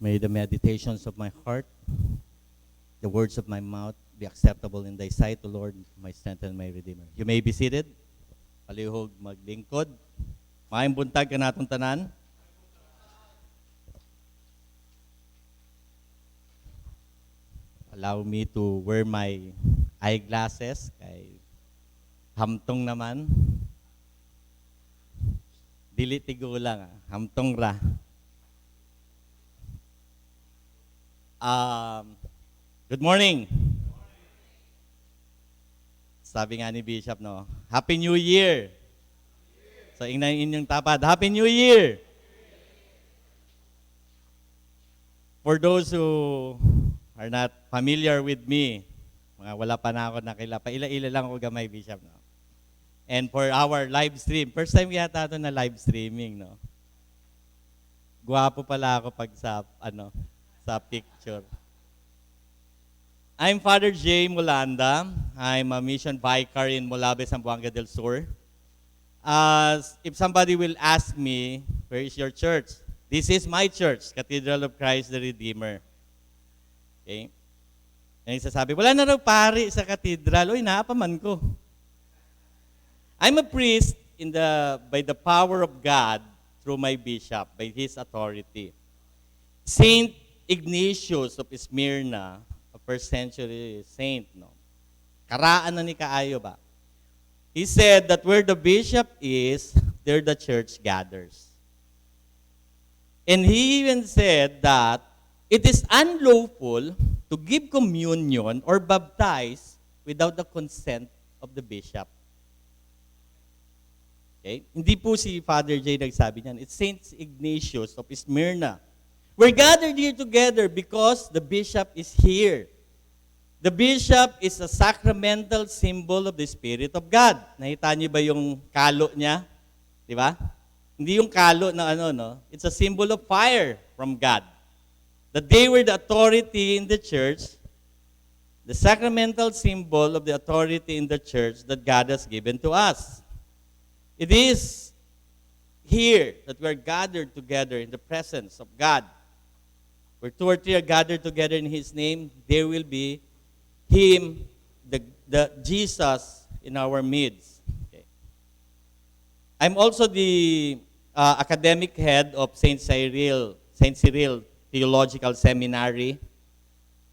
May the meditations of my heart, the words of my mouth be acceptable in thy sight, O Lord, my strength and my Redeemer. You may be seated. Palihog maglingkod. Maayong buntag ka natong tanan. Allow me to wear my eyeglasses kay hamtong naman. Dili tigo lang, hamtong ra. Good morning. Sabi nga ni Bishop, no? Happy New Year. So, ingnan inyong tapad. Happy New Year. For those who are not familiar with me, mga wala pa na ako nakilala, ila-ila lang ako gamay, Bishop, no? And for our live stream, first time yata ito na live streaming, no? Guwapo pala ako pag sa picture. I'm Father J. Molanda. I'm a mission vicar in Molanda, Zamboanga del Sur. If somebody will ask me, where is your church? This is my church, Cathedral of Christ the Redeemer. Okay? And sasabi, wala na raw pari sa cathedral. Uy, naapaman ko. I'm a priest by the power of God through my bishop, by his authority. Saint Ignatius of Smyrna, a first century saint, no? Karaan na ni kaayo ba? He said that where the bishop is, there the church gathers. And he even said that it is unlawful to give communion or baptize without the consent of the bishop. Okay? Hindi po si Father J nagsabi niyan. It's Saint Ignatius of Smyrna. We're gathered here together because the bishop is here. The bishop is a sacramental symbol of the Spirit of God. Nakita niyo ba yung kalo niya? Di ba? Hindi yung kalo na no? It's a symbol of fire from God. That they were the authority in the church, the sacramental symbol of the authority in the church that God has given to us. It is here that we are gathered together in the presence of God. Where two or three are gathered together in His name, there will be Him, the Jesus in our midst. Okay. I'm also the academic head of Saint Cyril Theological Seminary.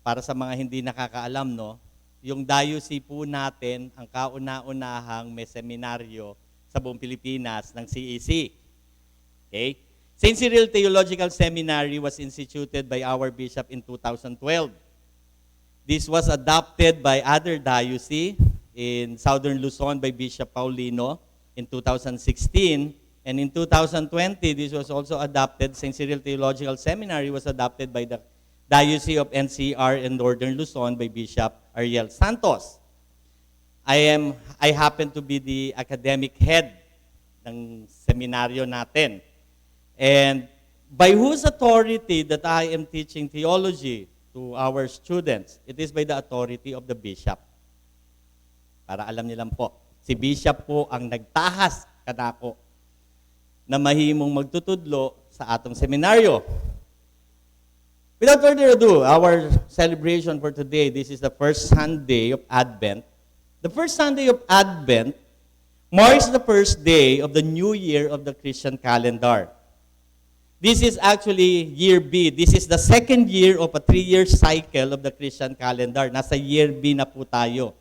Para sa mga hindi nakakaalam, no, yung diocese po natin, ang kauna-unahang may seminaryo sa buong Pilipinas ng CEC. Okay? Saint Cyril Theological Seminary was instituted by our bishop in 2012. This was adopted by other dioceses in Southern Luzon by Bishop Paulino in 2016. And in 2020, this was also adopted. Saint Cyril Theological Seminary was adopted by the Diocese of NCR in Northern Luzon by Bishop Ariel Santos. I happen to be the academic head ng seminaryo natin. And by whose authority that I am teaching theology to our students? It is by the authority of the bishop. Para alam nilang po, si bishop po ang nagtahas kanako na mahimong magtutudlo sa atong seminaryo. Without further ado, our celebration for today, this is the first Sunday of Advent. The first Sunday of Advent marks the first day of the new year of the Christian calendar. This is actually year B. This is the second year of a 3-year cycle of the Christian calendar. Nasa year B na po tayo.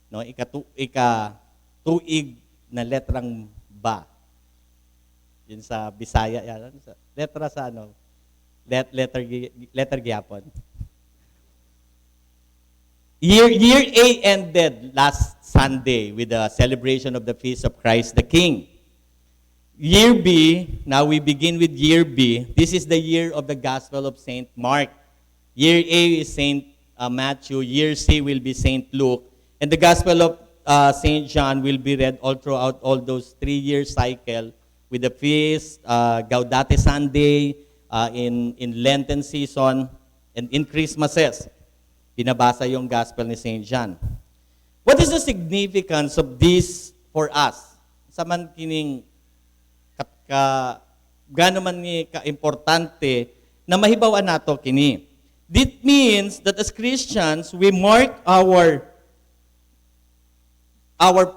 No, ika-tuig na letrang ba. Yun sa Bisaya. Yan. Letra sa letter gyapon. Year A ended last Sunday with the celebration of the Feast of Christ the King. Year B, now we begin with Year B. This is the year of the Gospel of St. Mark. Year A is St. Matthew. Year C will be St. Luke. And the Gospel of St. John will be read all throughout all those 3-year cycle with the feast, Gaudete Sunday, in Lenten season, and in Christmases. Binabasa yung Gospel ni St. John. What is the significance of this for us? Sa man kining gaano man ni ka-importante na mahibaw nato kini. This means that as Christians, we mark our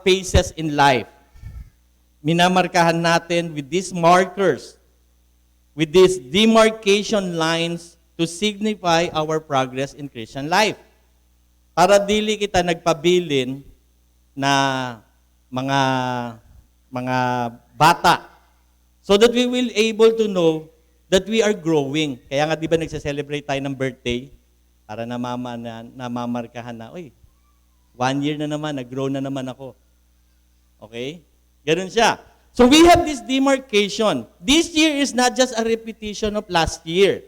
paces in life. Minamarkahan natin with these markers, with these demarcation lines to signify our progress in Christian life. Para dili kita nagpabilin na mga bata, so that we will able to know that we are growing. Kaya nga di ba nagse-celebrate tayo ng birthday para namamarkahan na, 1 year na naman, nag-grow na naman ako. Okay? Ganun siya. So we have this demarcation. This year is not just a repetition of last year.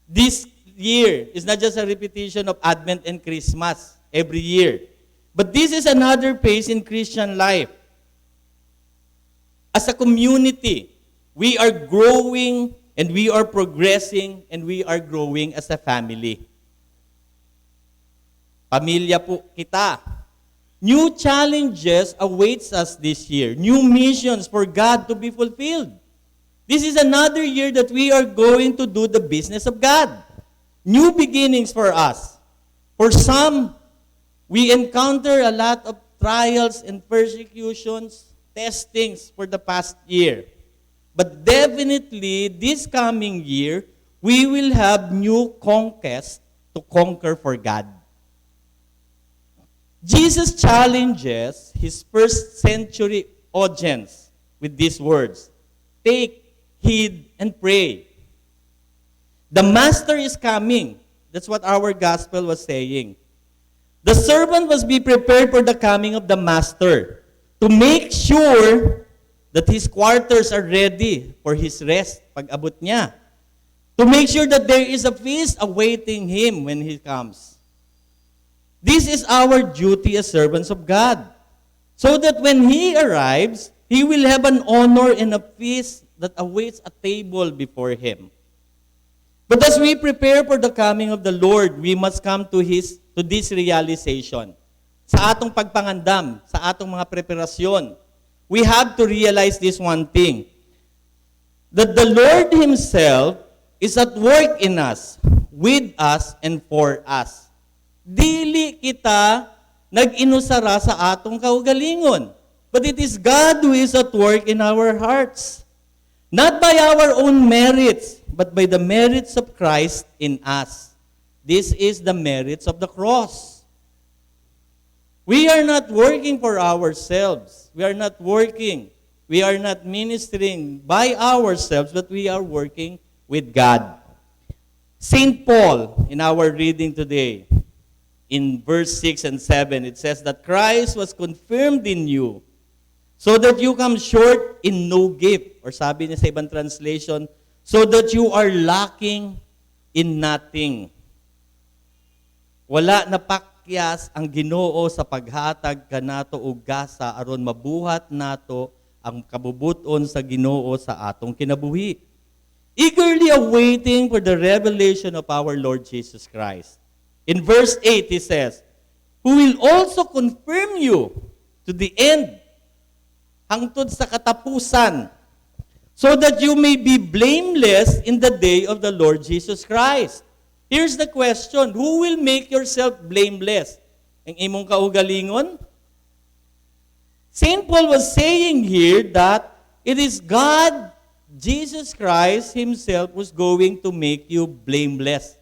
This year is not just a repetition of Advent and Christmas every year. But this is another phase in Christian life. As a community, we are growing and we are progressing and we are growing as a family. Pamilya po kita. New challenges awaits us this year. New missions for God to be fulfilled. This is another year that we are going to do the business of God. New beginnings for us. For some, we encounter a lot of trials and persecutions, testings for the past year. But definitely, this coming year, we will have new conquests to conquer for God. Jesus challenges his first century audience with these words, "Take heed and pray. The master is coming." That's what our gospel was saying. The servant must be prepared for the coming of the master to make sure that his quarters are ready for his rest pag abot niya. To make sure that there is a feast awaiting him when he comes. This is our duty as servants of God. So that when he arrives, he will have an honor and a feast that awaits a table before him. But as we prepare for the coming of the Lord, we must come to this realization. Sa atong pagpangandam, sa atong mga preparasyon, we have to realize this one thing, that the Lord Himself is at work in us, with us, and for us. Dili kita nag-inusara sa atong kaugalingon, but it is God who is at work in our hearts. Not by our own merits, but by the merits of Christ in us. This is the merits of the cross. We are not working for ourselves. We are not working. We are not ministering by ourselves, but we are working with God. St. Paul, in our reading today, in verse 6 and 7, it says that Christ was confirmed in you, so that you come short in no gift. Or sabi niya sa ibang translation, so that you are lacking in nothing. Wala na pakyas ang Ginoo sa paghatag kanato og gasa aron mabuhat nato ang kabubuton sa Ginoo sa atong kinabuhi. Eagerly awaiting for the revelation of our Lord Jesus Christ. In verse 8, he says, who will also confirm you to the end, hangtod sa katapusan, so that you may be blameless in the day of the Lord Jesus Christ. Here's the question, who will make yourself blameless? Ang imong kaugalingon? St. Paul was saying here that it is God, Jesus Christ Himself, who's going to make you blameless.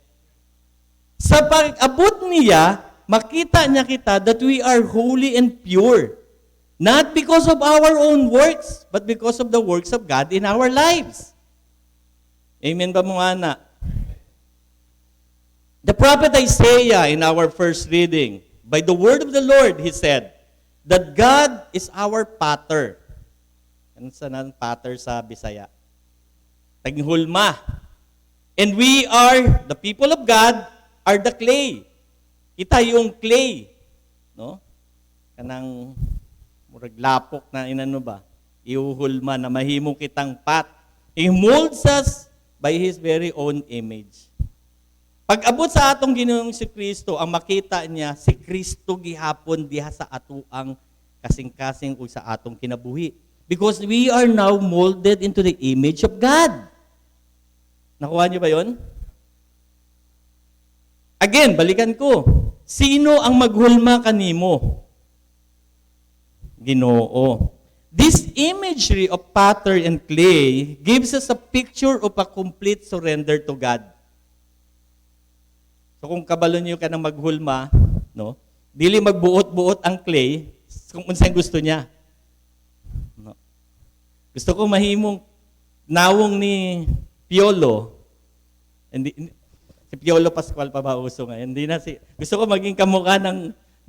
Sa pag-abot niya, makita niya kita that we are holy and pure. Not because of our own works, but because of the works of God in our lives. Amen ba mga anak? The prophet Isaiah, in our first reading, by the word of the Lord, he said, that God is our pattern. Ano sa pattern sa Bisaya? Taghulma. And we are, the people of God, are the clay. Kita yung clay. No? Kanang murag lapok na inano ba? Iuhulma na mahimo kitang pat. He molds us by His very own image. Pag abot sa atong Ginoong si Kristo, ang makita niya, si Kristo gihapon diha sa atuang kasing-kasing o sa atong kinabuhi. Because we are now molded into the image of God. Nakuha niyo ba yon? Again, balikan ko. Sino ang maghulma kanimo? Ginoo. This imagery of potter and clay gives us a picture of a complete surrender to God. So kung kabalo niyo ka ng maghulma, no? Dili magbuot-buot ang clay kung unsay gusto niya. No. Gusto ko mahimong nawong ni Piolo. Si Piolo Pascual pa ba uso ngayon? Gusto ko maging kamukha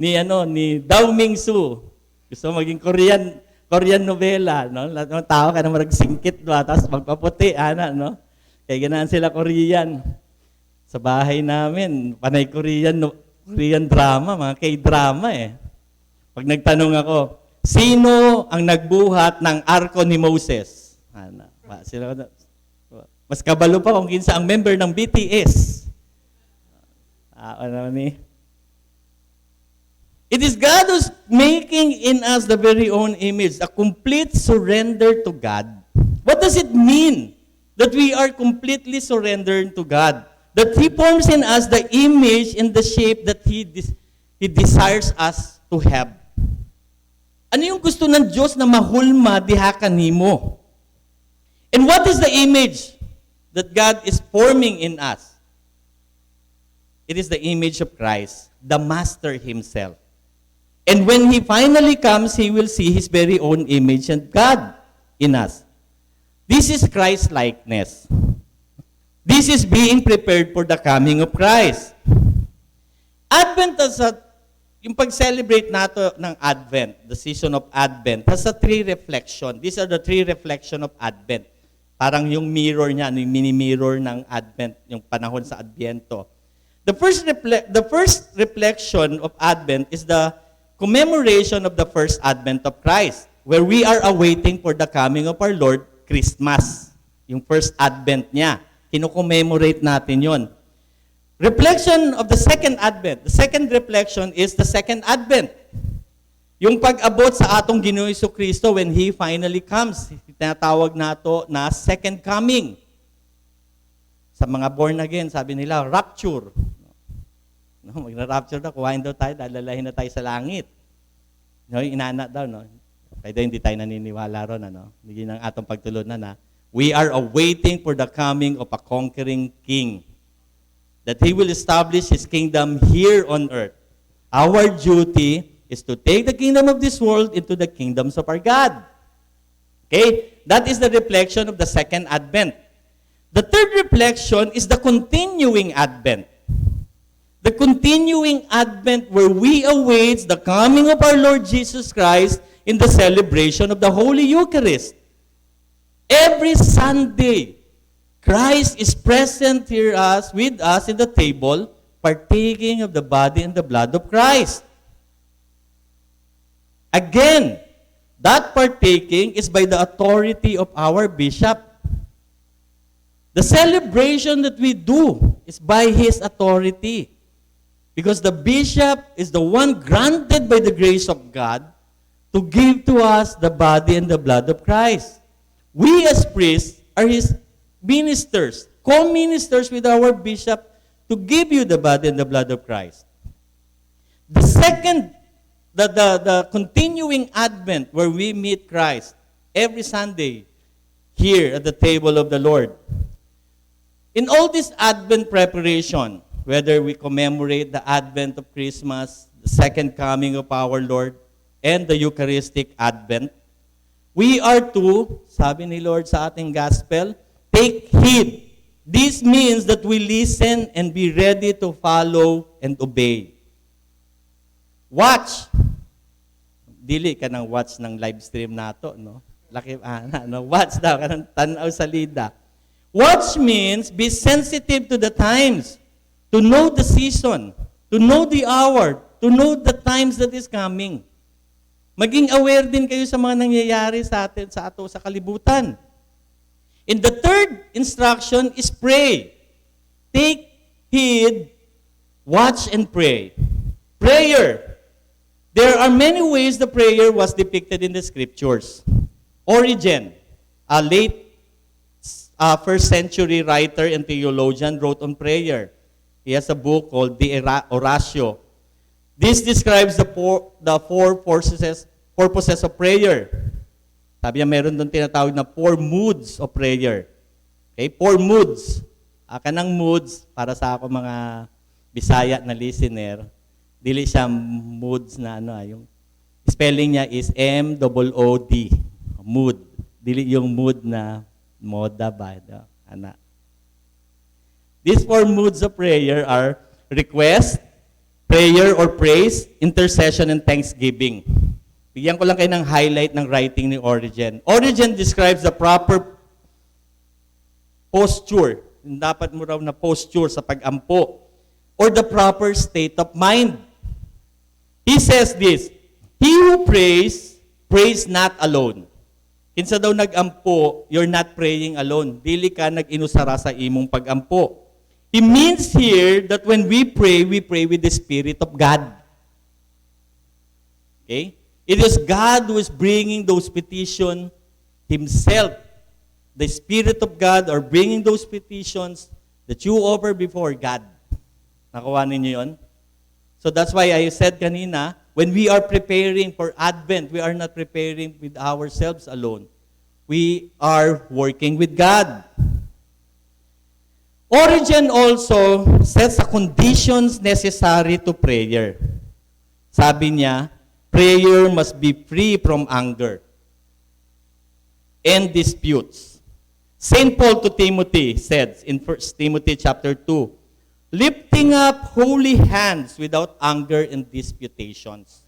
ni Dao Mingsu. Gusto ko maging Korean novela, no? Lahat ng tao ka na singkit ba, tapos magpaputi, no? Kaya ganaan sila Korean. Sa bahay namin, panay Korean drama, mga K-drama eh. Pag nagtanong ako, sino ang nagbuhat ng arko ni Moses? Mas kabalo pa kung kinsa ang member ng BTS. It is God who's making in us the very own image, a complete surrender to God. What does it mean that we are completely surrendered to God? That He forms in us the image and the shape that He desires us to have. Ano yung gusto ng Diyos na mahulma diha kanimo? And what is the image that God is forming in us? It is the image of Christ, the Master Himself. And when He finally comes, He will see His very own image and God in us. This is Christ-likeness. This is being prepared for the coming of Christ. Advent yung pag-celebrate nato ng Advent, the season of Advent, has a three reflection. These are the three reflection of Advent. Parang yung mirror niya, yung mini-mirror ng Advent, yung panahon sa Adviento. The first reflection of Advent is the commemoration of the first Advent of Christ, where we are awaiting for the coming of our Lord, Christmas. Yung first Advent niya. Kino-commemorate natin yon. Reflection of the second Advent. The second reflection is the second Advent. Yung pag-abot sa atong Ginoong Jesucristo when He finally comes. Tinatawag nato na second coming. Sa mga born again, sabi nila, rapture. No, magra-rapture daw, kuhain daw tayo, dalalahin na tayo sa langit. No, inana daw, no? Kaya hindi tayo naniniwala ron, ano? Hindi ng atong pagtulod na. We are awaiting for the coming of a conquering king. That He will establish His kingdom here on earth. Our duty is to take the kingdom of this world into the kingdoms of our God. Okay? That is the reflection of the second Advent. The third reflection is the continuing Advent. The continuing Advent where we await the coming of our Lord Jesus Christ in the celebration of the Holy Eucharist. Every Sunday, Christ is present here with us in the table, partaking of the body and the blood of Christ. Again, that partaking is by the authority of our bishop. The celebration that we do is by his authority. Because the bishop is the one granted by the grace of God to give to us the body and the blood of Christ. We as priests are his ministers, co-ministers with our bishop to give you the body and the blood of Christ. The second, the continuing Advent where we meet Christ every Sunday here at the table of the Lord. In all this Advent preparation, whether we commemorate the Advent of Christmas, the second coming of our Lord, and the Eucharistic Advent, we are to, sabi ni Lord sa ating gospel, take heed. This means that we listen and be ready to follow and obey. Watch. Dili ka ng watch ng live stream nato, no? Laki, no? Watch daw, ka ng tanaw sa lida. Watch means be sensitive to the times, to know the season, to know the hour, to know the times that is coming. Maging aware din kayo sa mga nangyayari sa atin, sa ato, sa kalibutan. And the third instruction is pray. Take heed, watch, and pray. Prayer. There are many ways the prayer was depicted in the scriptures. Origen, a late first century writer and theologian, wrote on prayer. He has a book called the Oratio. This describes the four purposes of prayer. Sabi niya, meron doon tinatawag na 4 moods of prayer. Okay, 4 moods. Kanang moods, para sa ako mga Bisaya na listener, dili siya moods na yung spelling niya is M-O-O-D. Mood. Dili yung mood na moda ba? Anak. These 4 moods of prayer are request, prayer or praise, intercession, and thanksgiving. Bigyan ko lang kayo ng highlight ng writing ni Origen. Origen describes the proper posture, dapat mo raw na posture sa pag-ampo, or the proper state of mind. He says this, he who prays, prays not alone. Kinsa daw nag-ampo, you're not praying alone. Dili ka nag-inusara sa imong pag-ampo. He means here that when we pray with the Spirit of God. Okay? It is God who is bringing those petitions Himself. The Spirit of God are bringing those petitions that you offer before God. Nakuha ninyo yun? So that's why I said kanina, when we are preparing for Advent, we are not preparing with ourselves alone. We are working with God. Origen also sets the conditions necessary to prayer. Sabi niya, prayer must be free from anger and disputes. St. Paul to Timothy said in 1 Timothy chapter 2, lifting up holy hands without anger and disputations.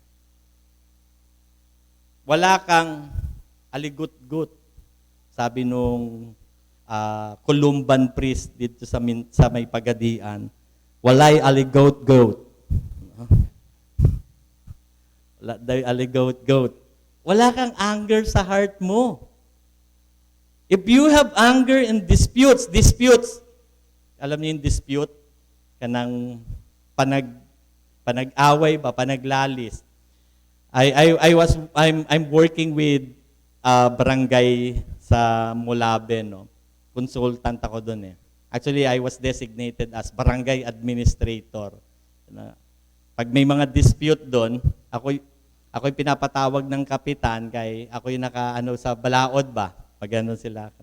Wala kang aligut-gut. Sabi nung Columban priest dito sa may Pagadian, walay aligot-goat. Wala day aligot-goat. Wala kang anger sa heart mo. If you have anger and disputes, alam niyo yung dispute? Kanang panag-away ba, panaglalis. I'm working with barangay sa Mulaben, no. Consultant ako doon eh. Actually, I was designated as barangay administrator. Pag may mga dispute doon, ako'y pinapatawag ng kapitan kay ako'y sa balaod ba? Pag ano sila.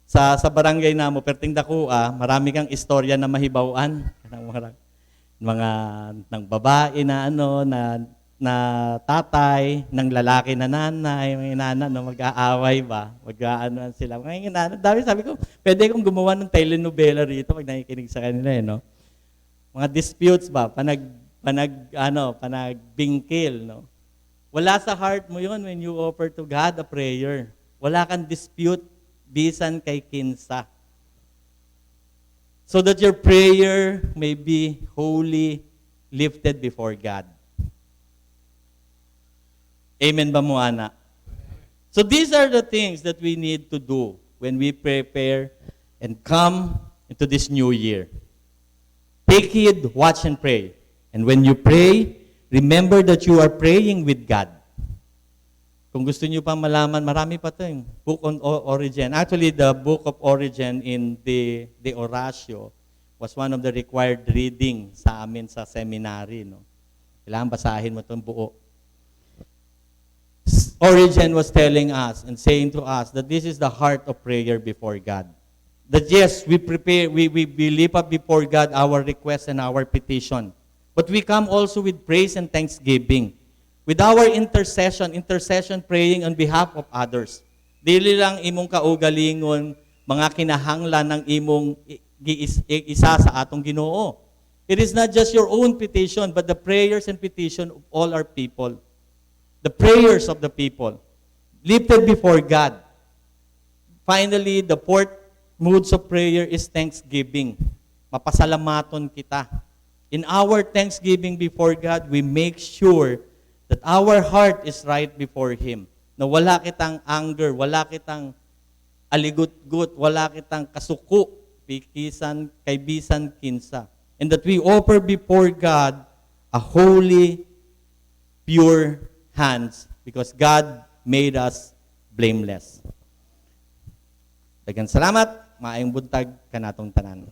Sa barangay na mo, perting dakua, marami kang istorya na mahibawan. Mga ng babae na na tatay, ng lalaki na nanay, mga inana na mag-aaway ba? Mag-aano sila. Mga inana, dami sabi ko, pwede kong gumawa ng telenovela rito pag nakikinig sa kanila, no? Mga disputes ba? Panagbingkil, no? Wala sa heart mo yun when you offer to God a prayer. Wala kang dispute bisan kay kinsa. So that your prayer may be wholly lifted before God. Amen ba mo, anak? So these are the things that we need to do when we prepare and come into this new year. Take heed, watch and pray. And when you pray, remember that you are praying with God. Kung gusto niyo pa malaman, marami pa ito yung book on Origen. Actually, the book of Origen in the Oratio was one of the required reading sa amin sa seminary. No? Kailangan basahin mo itong buo. Origen was telling us and saying to us that this is the heart of prayer before God. That yes, we prepare, we lift up before God our request and our petition. But we come also with praise and thanksgiving. With our intercession praying on behalf of others. Dili lang imong kaugalingon, mga kinahanglan ng imong isa sa atong Ginoo. It is not just your own petition, but the prayers and petition of all our people. The prayers of the people, lifted before God. Finally, the fourth moods of prayer is thanksgiving. Mapasalamaton kita. In our thanksgiving before God, we make sure that our heart is right before Him. Na wala kitang anger, wala kitang aligut-gut, wala kitang kasuko, pikisan, kaibisan, kinsa. And that we offer before God a holy, pure hands because God made us blameless. Daghang salamat, maayong buntag kanatong tanan.